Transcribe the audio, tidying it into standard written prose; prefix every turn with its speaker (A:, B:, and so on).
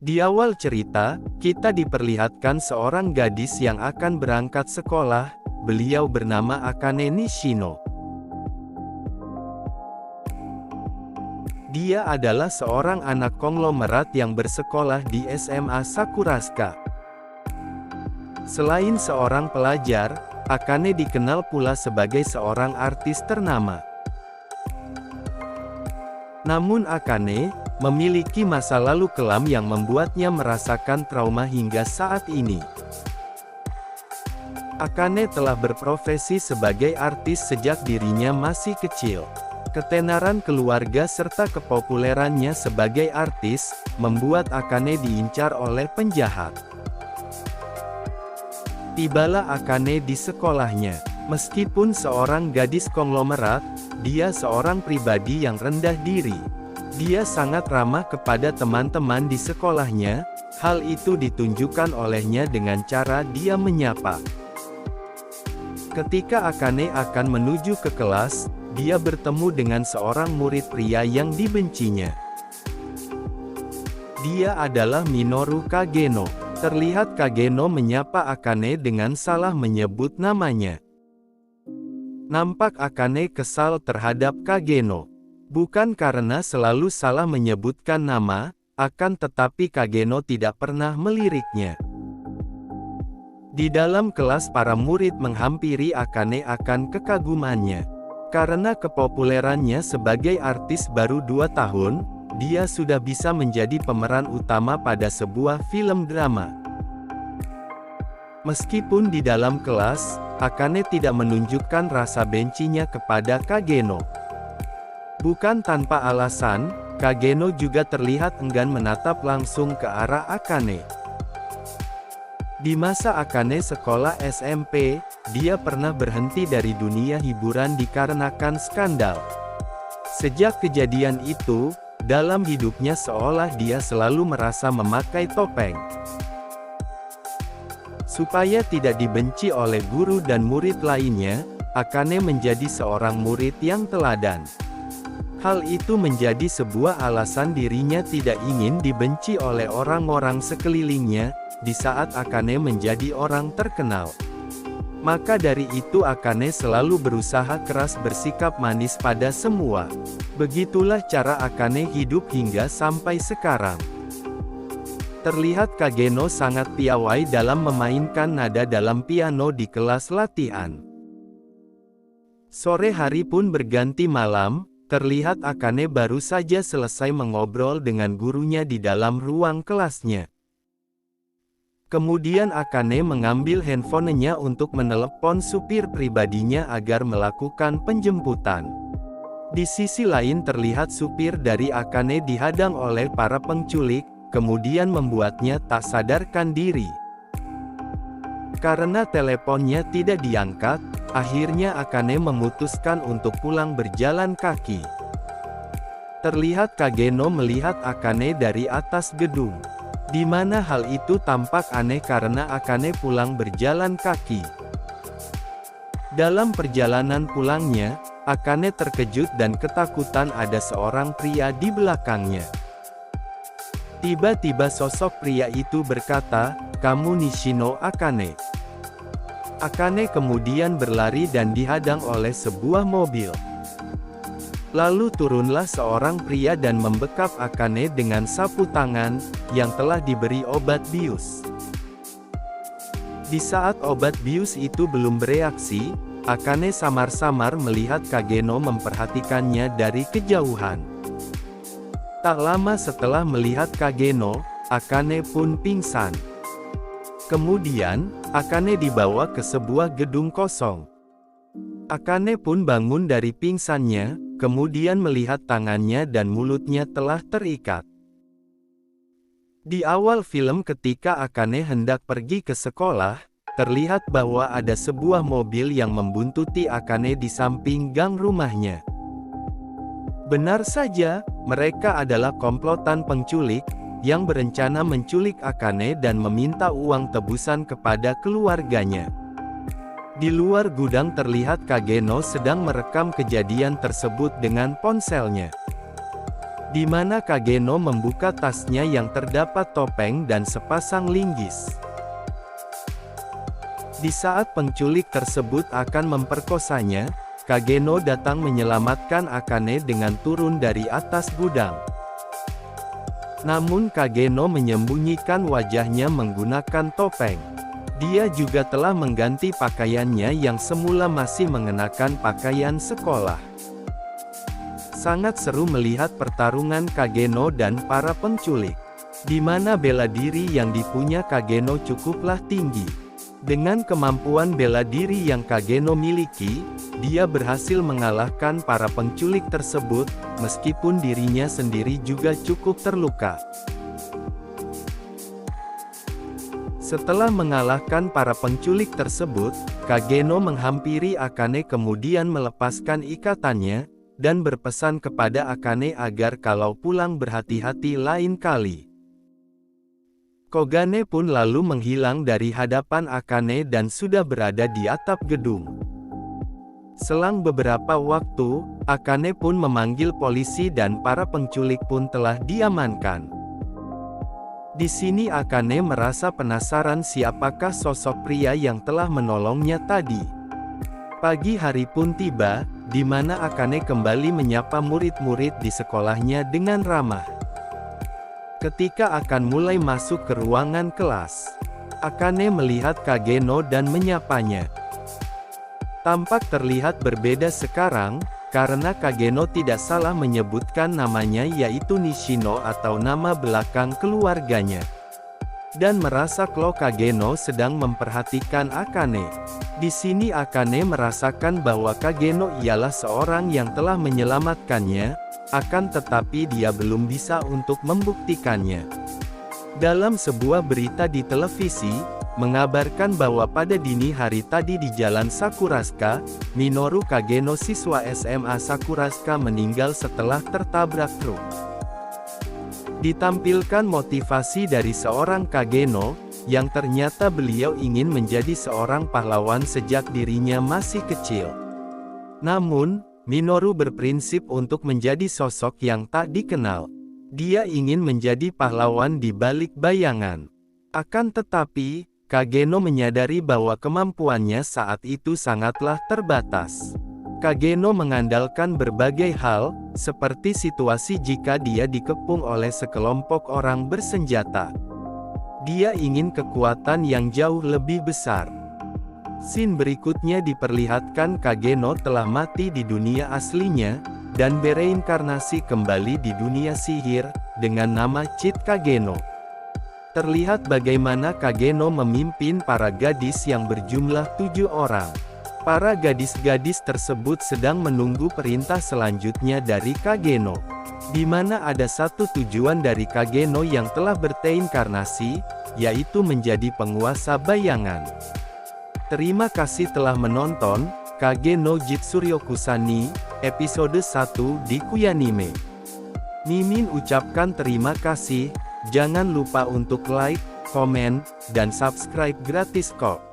A: Di awal cerita, kita diperlihatkan seorang gadis yang akan berangkat sekolah. Beliau bernama Akane Nishino. Dia adalah seorang anak konglomerat yang bersekolah di SMA Sakurasuka. Selain seorang pelajar, Akane dikenal pula sebagai seorang artis ternama. Namun Akane memiliki masa lalu kelam yang membuatnya merasakan trauma hingga saat ini. Akane telah berprofesi sebagai artis sejak dirinya masih kecil. Ketenaran keluarga serta kepopulerannya sebagai artis, membuat Akane diincar oleh penjahat. Tibalah Akane di sekolahnya. Meskipun seorang gadis konglomerat, dia seorang pribadi yang rendah diri. Dia sangat ramah kepada teman-teman di sekolahnya, hal itu ditunjukkan olehnya dengan cara dia menyapa. Ketika Akane akan menuju ke kelas, dia bertemu dengan seorang murid pria yang dibencinya. Dia adalah Minoru Kageno. Terlihat Kageno menyapa Akane dengan salah menyebut namanya. Nampak Akane kesal terhadap Kageno. Bukan karena selalu salah menyebutkan nama, akan tetapi Kageno tidak pernah meliriknya. Di dalam kelas para murid menghampiri Akane akan kekagumannya. Karena kepopulerannya sebagai artis baru 2 tahun, dia sudah bisa menjadi pemeran utama pada sebuah film drama. Meskipun di dalam kelas, Akane tidak menunjukkan rasa bencinya kepada Kageno. Bukan tanpa alasan, Kageno juga terlihat enggan menatap langsung ke arah Akane. Di masa Akane sekolah SMP, dia pernah berhenti dari dunia hiburan dikarenakan skandal. Sejak kejadian itu, dalam hidupnya seolah dia selalu merasa memakai topeng. Supaya tidak dibenci oleh guru dan murid lainnya, Akane menjadi seorang murid yang teladan. Hal itu menjadi sebuah alasan dirinya tidak ingin dibenci oleh orang-orang sekelilingnya, di saat Akane menjadi orang terkenal. Maka dari itu Akane selalu berusaha keras bersikap manis pada semua. Begitulah cara Akane hidup hingga sampai sekarang. Terlihat Kageno sangat piawai dalam memainkan nada dalam piano di kelas latihan. Sore hari pun berganti malam, terlihat Akane baru saja selesai mengobrol dengan gurunya di dalam ruang kelasnya. Kemudian Akane mengambil handphonenya untuk menelepon supir pribadinya agar melakukan penjemputan. Di sisi lain terlihat supir dari Akane dihadang oleh para penculik, kemudian membuatnya tak sadarkan diri. Karena teleponnya tidak diangkat, akhirnya Akane memutuskan untuk pulang berjalan kaki. Terlihat Kageno melihat Akane dari atas gedung. Di mana hal itu tampak aneh karena Akane pulang berjalan kaki. Dalam perjalanan pulangnya, Akane terkejut dan ketakutan ada seorang pria di belakangnya. Tiba-tiba sosok pria itu berkata, "Kamu Nishino Akane." Akane kemudian berlari dan dihadang oleh sebuah mobil. Lalu turunlah seorang pria dan membekap Akane dengan sapu tangan, yang telah diberi obat bius. Di saat obat bius itu belum bereaksi, Akane samar-samar melihat Kageno memperhatikannya dari kejauhan. Tak lama setelah melihat Kageno, Akane pun pingsan. Kemudian, Akane dibawa ke sebuah gedung kosong. Akane pun bangun dari pingsannya, kemudian melihat tangannya dan mulutnya telah terikat. Di awal film ketika Akane hendak pergi ke sekolah, terlihat bahwa ada sebuah mobil yang membuntuti Akane di samping gang rumahnya. Benar saja, mereka adalah komplotan penculik, yang berencana menculik Akane dan meminta uang tebusan kepada keluarganya. Di luar gudang terlihat Kageno sedang merekam kejadian tersebut dengan ponselnya. di mana Kageno membuka tasnya yang terdapat topeng dan sepasang linggis. Di saat penculik tersebut akan memperkosanya, Kageno datang menyelamatkan Akane dengan turun dari atas gudang. Namun Kageno menyembunyikan wajahnya menggunakan topeng. Dia juga telah mengganti pakaiannya yang semula masih mengenakan pakaian sekolah. Sangat seru melihat pertarungan Kageno dan para penculik, di mana bela diri yang dipunya Kageno cukuplah tinggi. Dengan kemampuan bela diri yang Kageno miliki, dia berhasil mengalahkan para penculik tersebut, meskipun dirinya sendiri juga cukup terluka. Setelah mengalahkan para penculik tersebut, Kageno menghampiri Akane kemudian melepaskan ikatannya, dan berpesan kepada Akane agar kalau pulang berhati-hati lain kali. Kogane pun lalu menghilang dari hadapan Akane dan sudah berada di atap gedung. Selang beberapa waktu, Akane pun memanggil polisi dan para penculik pun telah diamankan. Di sini Akane merasa penasaran siapakah sosok pria yang telah menolongnya tadi. Pagi hari pun tiba, di mana Akane kembali menyapa murid-murid di sekolahnya dengan ramah. Ketika akan mulai masuk ke ruangan kelas, Akane melihat Kageno dan menyapanya. Tampak terlihat berbeda sekarang, karena Kageno tidak salah menyebutkan namanya yaitu Nishino atau nama belakang keluarganya. Dan merasa kalau Kageno sedang memperhatikan Akane. Di sini Akane merasakan bahwa Kageno ialah seorang yang telah menyelamatkannya, akan tetapi dia belum bisa untuk membuktikannya. Dalam sebuah berita di televisi, mengabarkan bahwa pada dini hari tadi di Jalan Sakuraska, Minoru Kageno siswa SMA Sakuraska meninggal setelah tertabrak truk. Ditampilkan motivasi dari seorang Kageno, yang ternyata beliau ingin menjadi seorang pahlawan sejak dirinya masih kecil. Namun, Minoru berprinsip untuk menjadi sosok yang tak dikenal. Dia ingin menjadi pahlawan di balik bayangan. Akan tetapi, Kageno menyadari bahwa kemampuannya saat itu sangatlah terbatas. Kageno mengandalkan berbagai hal, seperti situasi jika dia dikepung oleh sekelompok orang bersenjata. Dia ingin kekuatan yang jauh lebih besar. Scene berikutnya diperlihatkan Kageno telah mati di dunia aslinya, dan bereinkarnasi kembali di dunia sihir, dengan nama Cid Kageno. Terlihat bagaimana Kageno memimpin para gadis yang berjumlah 7 orang. Para gadis-gadis tersebut sedang menunggu perintah selanjutnya dari Kageno. Di mana ada satu tujuan dari Kageno yang telah berteinkarnasi, yaitu menjadi penguasa bayangan. Terima kasih telah menonton Kage no Jitsuryokusani, episode 1 di Kuyanime. Mimin ucapkan terima kasih, jangan lupa untuk like, komen, dan subscribe gratis kok.